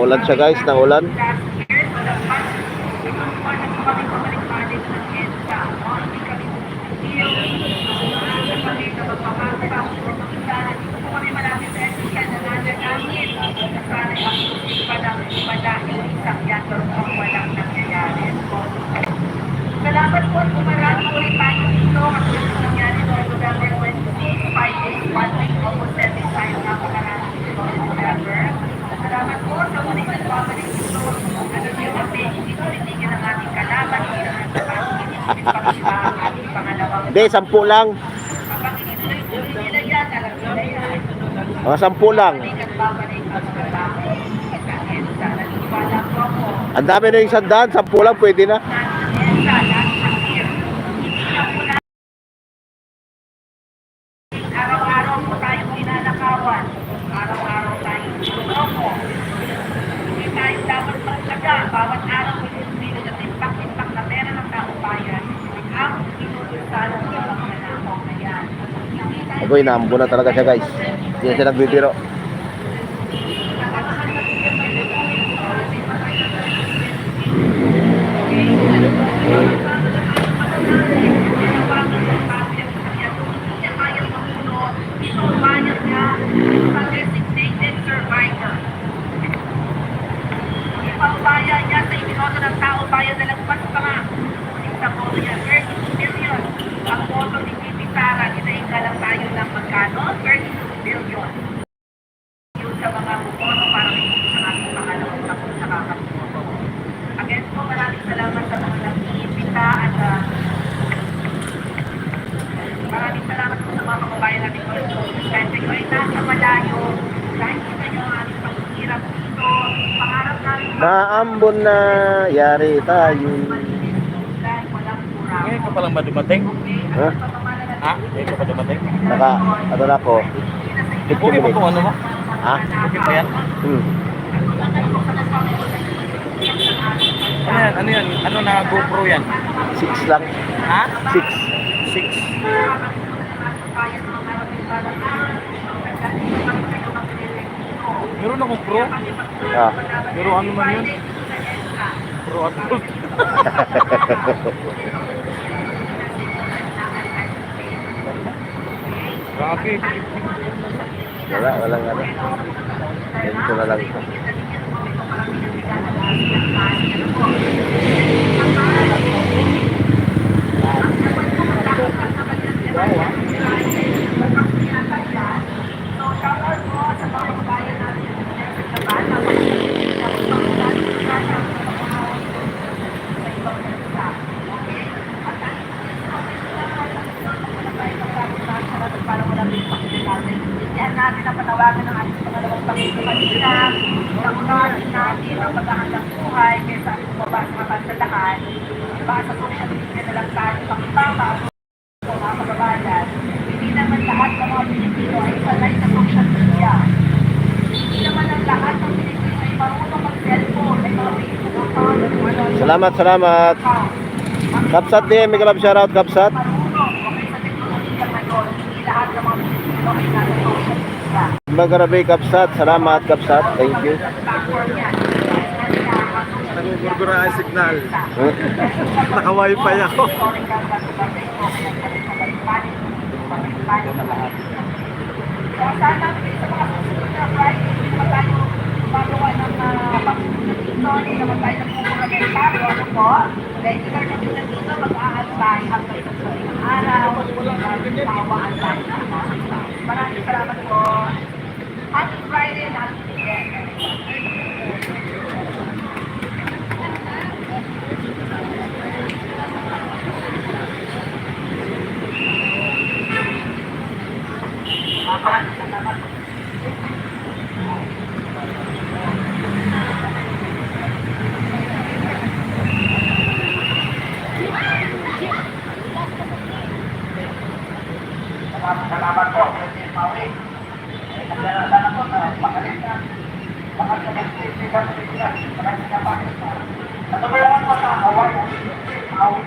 Naulan siya guys, naulan. Salamat po kung marami ulit tayo dito at gusto nangyari noong November 26, 5 days, 1 week, almost 7 tayo napakarami dito noong November. Salamat po sa muling nagbabalik dito at yung update dito, hindi ng ating kalaban, hindi ng ating pag-ibig ang ating pangalawang. Hindi, 10 lang. Kapag ininuloy nila yan, alam nila yan. Mga 10 lang. Ang dami na yung 100, 10 lang pwede na. Araw-araw po tayong ninanakawan. Araw-araw tayong niloloko. Hindi tayo dapat magsaga. Bawat araw pinili at impak-impak na pera ng taong bayan ang pinulsala ng mga nanakaw na yan. Aboy, naambo na talaga siya guys. Hindi na siya nagbibiro. Designated survivor. Ipambaya niya sa ibinoto ng tao bayan na lagpas pa nga. Sa boto niya, 32 billion. Ang boto ni Pipi Sara, inainga lang tayo ng magkano? 32 billion. Yun sa mga bumoto para rin sa ating pangalawang tapos nakakabumoto. Again po, maraming salamat sa mga nag-iimbita at maraming salamat po sa mga kababayan natin ko. Kahit kayo ay nasa malayo, kahit kita nyo ang aming paghihirap dito, pangarap namin Naambon na, yari tayo. dahil walang kurang. Ngayon ka palang ba dumating? Ha? Ha? Ngayon ka pa dumating? Ano na ako? 15 Okay ba minutes. kung ano mo? Ha? Okay pa yan? Ano yan? Ano yan? Ano na GoPro yan? 6 lang. Ha? 6. 6. Meron akong Pro. Ah. Pero ano man yun? Pro adult. Grabe. Walang ano. Ganito na lang ito. Yan natin ang panawagan ng ating pangalawang Panginoon kanina. Pangunahin natin ang paghahandang buhay kaysa ang bumaba sa kapansalahan. Diba sa social media na lang tayo pakipama sa mga kababayan. Hindi naman lahat ng mga Pilipino ay sanay sa social media. Hindi naman ang lahat ng Pilipino ay marunong mag-cellphone, ay mga Facebook account. Salamat. Kapsat din, may kalab shoutout Kapsat. Magarabi Kapsat, salamat Kapsat, thank you. Nagugurgura ang signal. Naka-wifi ako. Maraming salamat po. Happy Friday and happy weekend. Salamat po. Maui. Salamat po. Pakalit na. Pakalit na. Pakalit na. Natulungan po sa Hawaii. Maui.